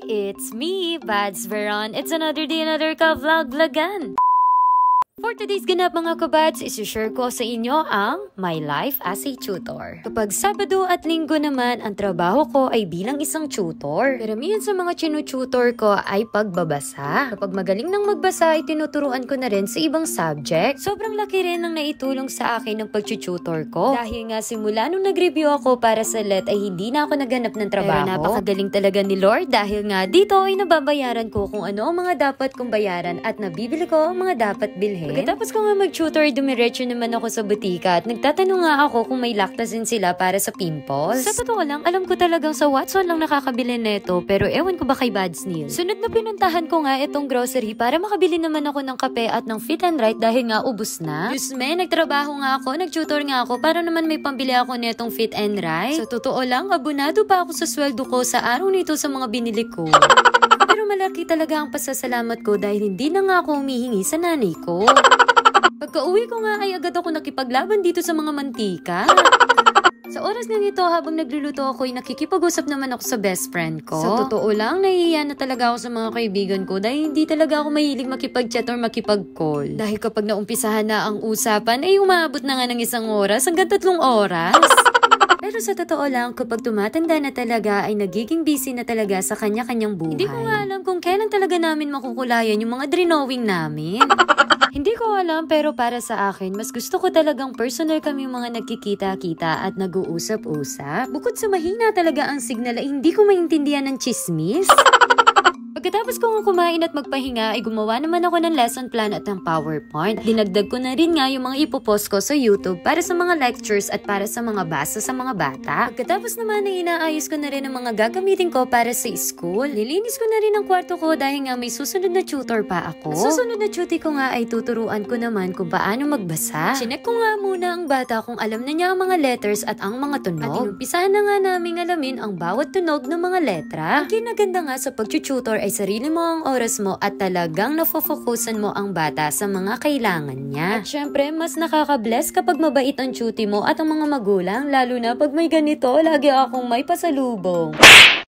It's me, Bads Veron. It's another day, another ka-vlog-vlogan. For today's ganap mga kabads, isi-share ko sa inyo ang My Life as a Tutor. Kapag Sabado at Linggo naman, ang trabaho ko ay bilang isang tutor. Karamihan sa mga tinututor ko ay pagbabasa. Kapag magaling nang magbasa, ay tinuturuan ko na rin sa ibang subject. Sobrang laki rin ang naitulong sa akin ng pag-tutor ko. Dahil nga simula nung nag-review ako para sa LET ay hindi na ako naghanap ng trabaho. Pero napakagaling talaga ni Lord dahil nga dito ay nababayaran ko kung ano ang mga dapat kong bayaran at nabibili ko ang mga dapat bilhin. Pagkatapos ko nga mag-tutor, dumiretso naman ako sa butika at nagtatanong nga ako kung may lactazine sila para sa pimples. Sa totoo lang, alam ko talagang sa Watson lang nakakabili neto, pero ewan ko ba kay Bads Neil. Sunod na pinuntahan ko nga itong grocery para makabili naman ako ng kape at ng Fit and Right dahil nga ubos na. Diyos me, nagtrabaho nga ako, nag-tutor nga ako para naman may pambili ako netong Fit and Right. Sa totoo lang, abonado pa ako sa sweldo ko sa araw nito sa mga binili ko. Pero malaki talaga ang pasasalamat ko dahil hindi na nga ako humihingi sa nanay ko. Pagka-uwi ko nga ay agad ako nakipaglaban dito sa mga mantika. Sa oras na nito habang nagluluto ako ay nakikipag-usap naman ako sa best friend ko. Sa totoo lang, nahihiya na talaga ako sa mga kaibigan ko dahil hindi talaga ako mahilig makipag-chat or makipag-call. Dahil kapag naumpisahan na ang usapan ay umaabot na nga ng 1 oras hanggang 3 oras. Pero sa totoo lang, kapag tumatanda na talaga ay nagiging busy na talaga sa kanya-kanyang buhay. Hindi ko nga alam kung kailan talaga namin makukulayan yung mga drawing namin. Hindi ko alam pero para sa akin, mas gusto ko talagang personal kami yung mga nagkikita-kita at nag-uusap-usap. Bukod sa mahina talaga ang signal ay hindi ko maintindihan ng chismis. Pagkatapos kong kumain at magpahinga ay gumawa naman ako ng lesson plan at ng PowerPoint. Dinagdag ko na rin nga yung mga ipopost ko sa YouTube para sa mga lectures at para sa mga basa sa mga bata. Pagkatapos naman ay inaayos ko na rin ang mga gagamitin ko para sa school. Nilinis ko na rin ang kwarto ko dahil nga may susunod na tutor pa ako. Ang susunod na duty ko nga ay tuturuan ko naman kung paano magbasa. Chinek ko nga muna ang bata kung alam na niya ang mga letters at ang mga tunog. At inumpisahan na nga namin alamin ang bawat tunog ng mga letra. Ang kinaganda nga sa pag-tutor ay sarili mo ang oras mo at talagang nafofokusan mo ang bata sa mga kailangan niya. At syempre, mas nakaka-bless kapag mabait ang tutor mo at ang mga magulang, lalo na pag may ganito, lagi akong may pasalubong.